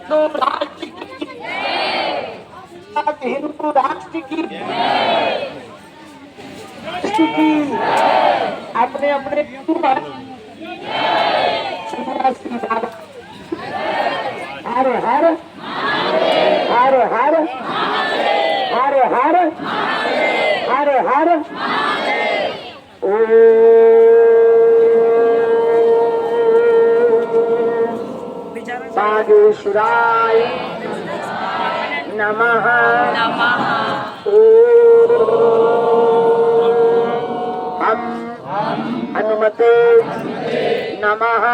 हिंदू राष्ट्र की हिंदू राष्ट्र की अपने अपने हर हर हर हर हर हर हर हर बागेश्वराय नमः हम हनुमते नमः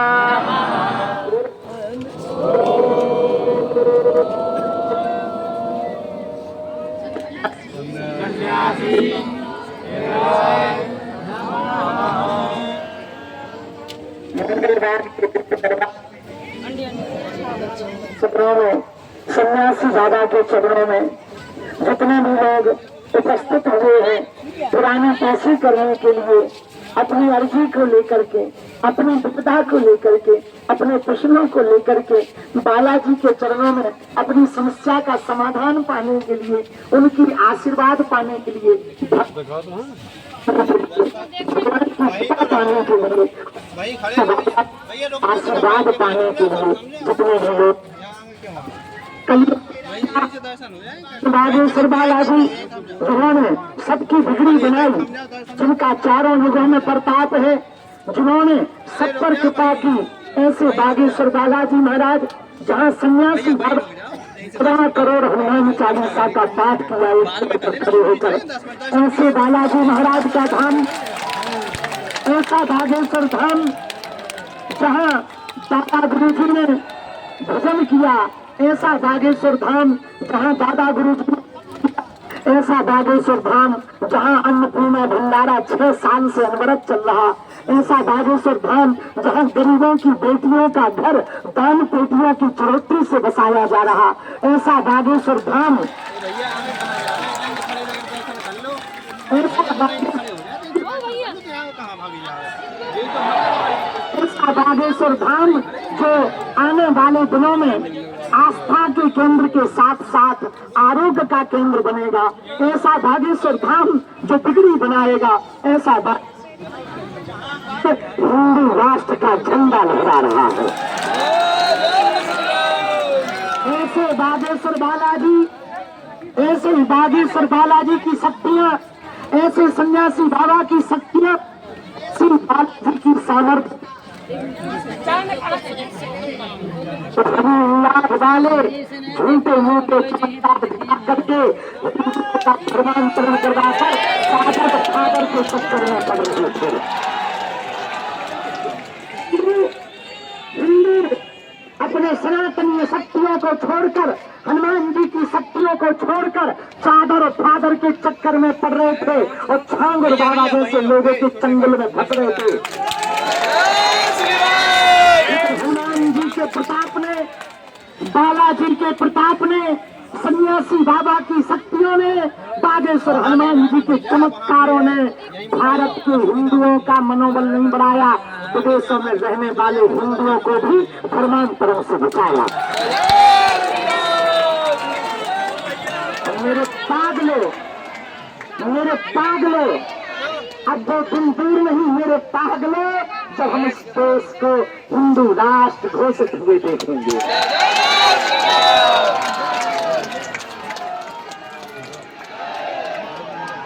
चरणों में सन्यासी बाबा के चरणों में जितने भी लोग उपस्थित हुए हैं पुरानी पेशी करने के लिए अपनी अर्जी को लेकर के अपनी विपदा को लेकर के अपने प्रश्नों को लेकर के बालाजी के चरणों में अपनी समस्या का समाधान पाने के लिए उनकी आशीर्वाद पाने के लिए आशीर्वाद पाने के लिए जितने भी लोग बागेश्वर बालाजी जिन्होंने सबकी बिगड़ी बनाई, जिनका चारों युगों में प्रताप है, जिन्होंने सब पर कृपा की, ऐसे बागेश्वर बालाजी महाराज जहाँ सन्यासी 17 करोड़ हनुमान चालीसा का पाठ किया खड़े होकर, ऐसे बालाजी महाराज का धाम, ऐसा बागेश्वर धाम जहाँ दादा गुरु जी ने भजन किया, ऐसा बागेश्वर धाम जहाँ दादा गुरु जी, ऐसा बागेश्वर धाम जहाँ अन्नपूर्णा भंडारा 6 साल से अनवरत चल रहा, ऐसा बागेश्वर धाम जहाँ गरीबों की बेटियों का घर दान पेटियों की चरोटी से बसाया जा रहा, ऐसा बागेश्वर धाम, ऐसा बागेश्वर धाम जो आने वाले दिनों में आस्था के केंद्र के साथ साथ आरोग्य का केंद्र बनेगा, ऐसा बागेश्वर धाम जो बिगड़ी बनाएगा, ऐसा हिंदू राष्ट्र का झंडा लहरा रहा है। ऐसे बागेश्वर बालाजी, ऐसे बागेश्वर बालाजी की शक्तियां, ऐसे सन्यासी बाबा की शक्तियां, श्री बालाजी की सामर्थ्य वाले झूठे मूठे चमत्कार दिखा करके धर्मांतरण करवाकर सागर सागर के चक्कर में पड़ रहे थे। हिंदू अपने सनातनीय शक्तियों को छोड़कर, हनुमान जी की शक्तियों को छोड़कर चादर फादर के चक्कर में पड़ रहे थे और छांगुर बाबा जैसे लोगों के चंगुल में फंस रहे थे। हनुमान जी के प्रताप ने, बालाजी के प्रताप ने, सन्यासी बाबा की शक्तियों ने, बागेश्वर हनुमान जी के चमत्कारों ने भारत के हिंदुओं का मनोबल नहीं बढ़ाया, विदेशों में रहने वाले हिंदुओं को भी धर्मांतरण से बचाया। मेरे पागलों, अब वो दिन दूर नहीं मेरे पागलों जब हम इस देश को हिंदू राष्ट्र घोषित हुए देखेंगे।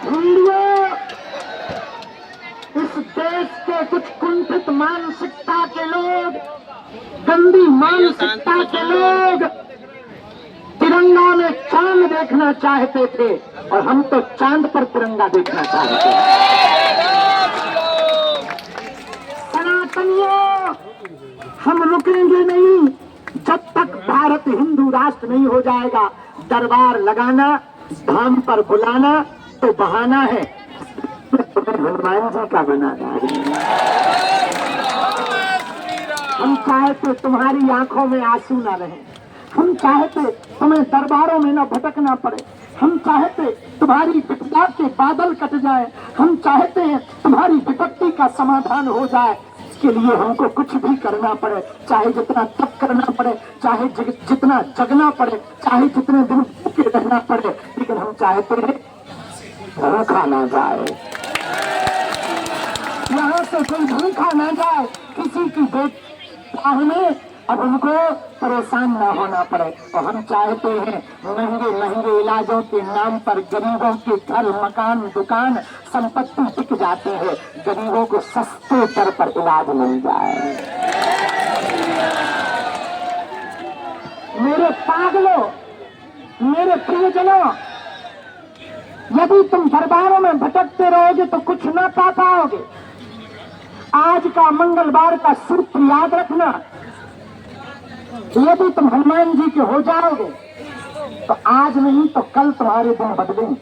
हिंदुओं, इस देश के कुछ कुंठित मानसिकता के लोग, गंदी मानसिकता के लोग तिरंगा में चांद देखना चाहते थे और हम तो चांद पर तिरंगा देखना चाहते हैं। सनातनियों, हम रुकेंगे नहीं जब तक भारत हिंदू राष्ट्र नहीं हो जाएगा। दरबार लगाना, धाम पर बुलाना तो बहाना है, हनुमान जी का बनाना है। हम चाहते तुम्हारी आंखों में आंसू ना रहे, हम चाहते तुम्हें दरबारों में न भटकना पड़े, हम चाहते तुम्हारी विपदा के बादल कट जाए, हम चाहते हैं तुम्हारी विपत्ति का समाधान हो जाए। इसके लिए हमको कुछ भी करना पड़े, चाहे जितना तप करना पड़े, चाहे जितना जगना पड़े, चाहे जितने दिन भूखे रहना पड़े, लेकिन हम चाहते हैं भूखा ना जाए, यहाँ से कोई भूखा ना जाए, किसी की बेटा में अब उनको परेशान ना होना पड़े। और हम चाहते हैं महंगे महंगे इलाजों के नाम पर गरीबों के घर मकान दुकान संपत्ति बिक जाते हैं, गरीबों को सस्ते दर पर इलाज मिल जाए। मेरे पागलों, मेरे प्रियजनों, यदि तुम दरबारों में भटकते रहोगे तो कुछ न पा पाओगे। आज का मंगलवार का सूत्र याद रखना, यदि तुम हनुमान जी के हो जाओगे तो आज नहीं तो कल तुम्हारे दिन बदलेंगे।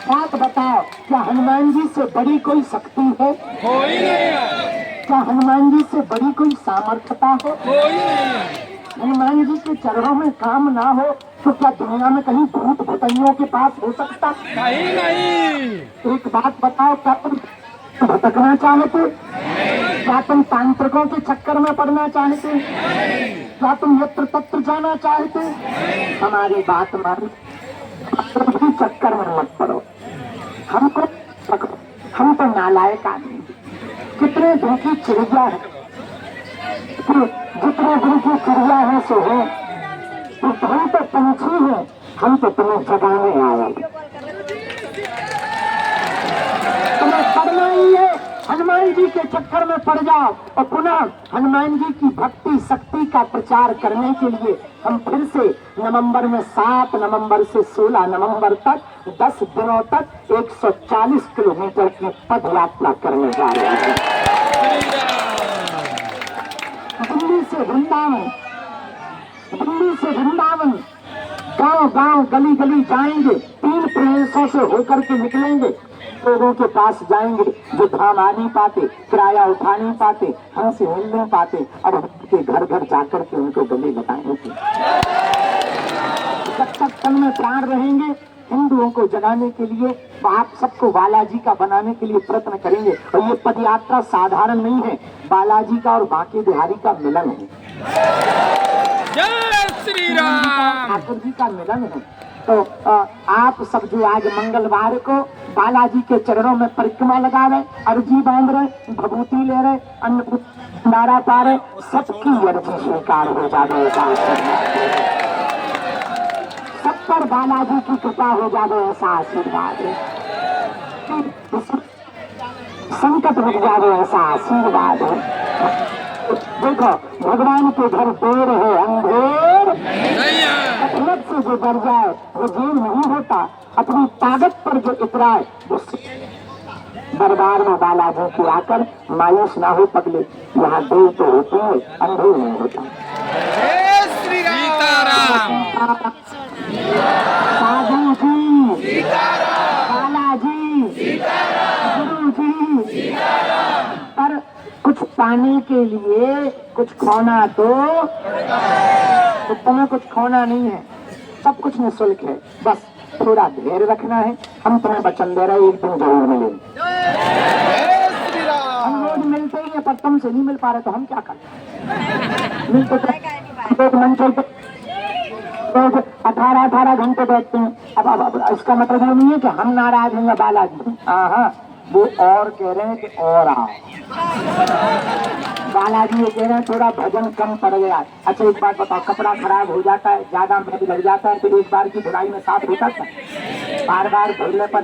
बात बताओ, क्या हनुमान जी से बड़ी कोई शक्ति है? कोई नहीं है। क्या हनुमान जी से बड़ी कोई सामर्थ्यता है? कोई नहीं है। हनुमान जी के चरणों में काम ना हो तो क्या दुनिया में कहीं भूत भुतैयों के पास हो सकता? नहीं नहीं। एक बात बताओ, क्या तुम भटकना चाहते? क्या तुम तांत्रिकों के चक्कर में पड़ना चाहते? क्या तुम यत्र तत्र जाना चाहते? हमारी बात मानो, भी चक्कर में मत पड़ो, हमको पकड़ो, हम तो नालायक आदमी, कितने दिन की चिड़िया है, जितने दिन की चिड़िया है सो है, हम तो पंछी हैं, हम तो तुम्हें जगाने आए, तुम्हें पढ़ना ही है। हनुमान जी के चक्कर में पड़ जाओ और पुनः हनुमान जी की भक्ति शक्ति का प्रचार करने के लिए हम फिर से नवंबर में 7 नवंबर से 16 नवंबर तक 10 दिनों तक 140 किलोमीटर की पद यात्रा करने जा रहे हैं। दिल्ली से वृंदावन, दिल्ली से वृंदावन, गांव गांव गली गली जाएंगे, 3 प्रदेशों से होकर के निकलेंगे, लोगों के पास जाएंगे जो धाम आ नहीं पाते, किराया उठा नहीं पाते, हमसे मिल नहीं पाते, अब उनके घर घर जाकर के उनको गले लगाएंगे। जब तक तन में प्राण रहेंगे हिंदुओं को जगाने के लिए आप सबको बालाजी का बनाने के लिए प्रयत्न करेंगे। और ये पद यात्रा साधारण नहीं है, बालाजी का और बांके बिहारी का मिलन है, जय श्री राम, ठाकुर जी का मिलन है। तो आप सब जो आज मंगलवार को बालाजी के चरणों में परिक्रमा लगा रहे, अर्जी बांध रहे, भभूति ले रहे, अन्न नारा पा रहे, सबकी अर्जी स्वीकार हो जाए, सब पर बालाजी की कृपा हो जाए, ऐसा आशीर्वाद है, संकट मिट जाए, ऐसा आशीर्वाद है। देखो भगवान के घर देर है अंधेर, कठिनत से जो डर जाए वो जेल नहीं होता, अपनी ताकत पर जो इतराए वो दरबार में बालाजी की आकर मायूस ना हो पगले, यहाँ देर तो होती है, अंधेर नहीं होता। साधु जी, बालाजी, गुरु जी, पर कुछ पाने के लिए कुछ खोना तो तुम्हें कुछ खोना नहीं है, सब कुछ निःशुल्क है, बस थोड़ा धैर्य रखना है। हम तुम्हें वचन दे रहे हैं, एक दिन जरूर मिलेंगे। हम रोज मिलते ही हैं पर तुमसे नहीं मिल पा रहे तो हम क्या करें? मिलते तो मंचों पे रोज 18 घंटे बैठते हैं। अब इसका मतलब ये नहीं है कि हम नाराज हैं या बालाजी, हाँ वो और कह रहे हैं कि और आओ, बालाजी ये कह रहे हैं थोड़ा भजन कम पड़ गया। अच्छा एक बात बताओ, कपड़ा खराब हो जाता है, ज्यादा मैल लग जाता है, फिर एक बार की धुलाई में साफ होता है? बार बार धुलने पर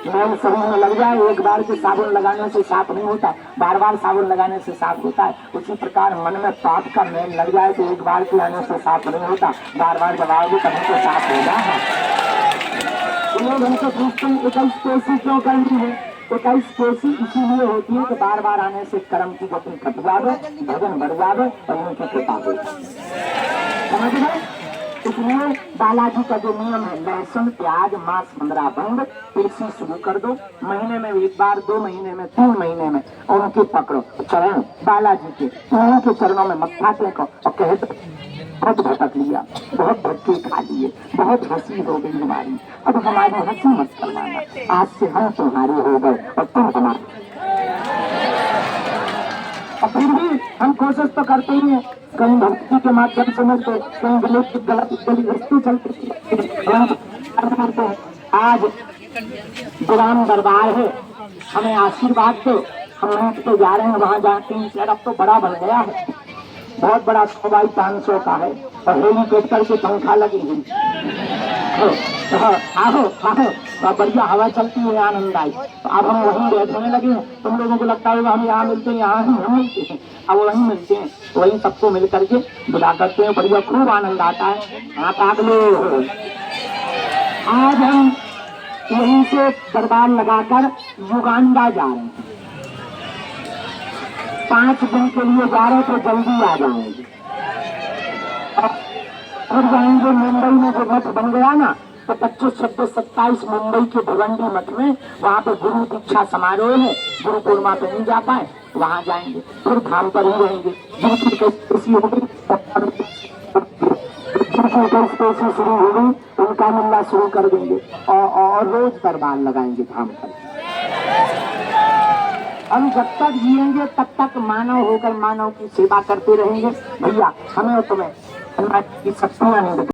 मैल शरीर में लग जाए, एक बार के साबुन लगाने से साफ नहीं होता, बार बार साबुन लगाने से साफ होता है। उसी प्रकार मन में पाप का मैल लग जाए तो एक बार के आने से साफ नहीं होता, बार बार जब आओगे तभी तो साफ होगा। लोग हमसे पूछते हैं 21 पेशी क्यों करनी है? 21 पेशी इसीलिए होती है कि बार बार आने से कर्म की गति घट जावे, भजन बढ़ जावे और उनकी कृपा हो जाए, समझ गए? इसलिए बालाजी का जो नियम है, लहसुन प्याज मांस 15 बंद, पेशी शुरू कर दो, महीने में 1 बार, 2 महीने में, 3 महीने में उनकी पकड़ो चरण बालाजी के, उनके चरणों में मत्था टेको और कह दो बहुत भटक लिया, बहुत धक्के खा लिए, बहुत हंसी हो गई हमारी। अब हमारी हंसी मत करवाना, आज से हम तुम्हारे हो गए और तुम हमारे। और फिर भी हम कोशिश तो करते ही हैं, कहीं भक्ति के माध्यम से मिलते, कहीं गली रस्ते चलते। आज गुलाम दरबार है, हमें आशीर्वाद दो। हम लोग तो जा रहे हैं वहां जाते हैं, सड़क तो बड़ा बन गया है, बहुत बड़ा 100 बाई 500 का है और हेलीकॉप्टर की पंखा लगी हुई। आओ आओ, तो बढ़िया हवा चलती है, आनंद आई। तो अब हम वहीं बैठने लगे हैं, तुम लोगों को लगता होगा हम यहाँ मिलते हैं, यहाँ ही हम मिलते हैं, अब वहीं मिलते हैं, वहीं सबको मिल करके बुला करते हैं, बढ़िया खूब आनंद आता है। आप आग लो। आज हम यहीं से दरबार लगाकर युगांडा जा रहे हैं, 5 दिन के लिए जा रहे तो जल्दी आ जाएंगे। और जाएंगे मुंबई में, जो मठ बन गया ना, तो 25, 26, 27 मुंबई के भिवंडी मठ में, वहाँ पे गुरु दीक्षा समारोह है, गुरु पूर्णिमा पे नहीं जा पाए, वहाँ जाएंगे, फिर धाम पर ही रहेंगे। जिनकी कैसी हो गई, शुरू हो गई, उनका मिलना शुरू कर देंगे और रोज दरबार लगाएंगे धाम पर। हम जब तक जिएंगे तब तक मानव होकर मानव की सेवा करते रहेंगे। भैया हमें और तुम्हें की शक्तियां नहीं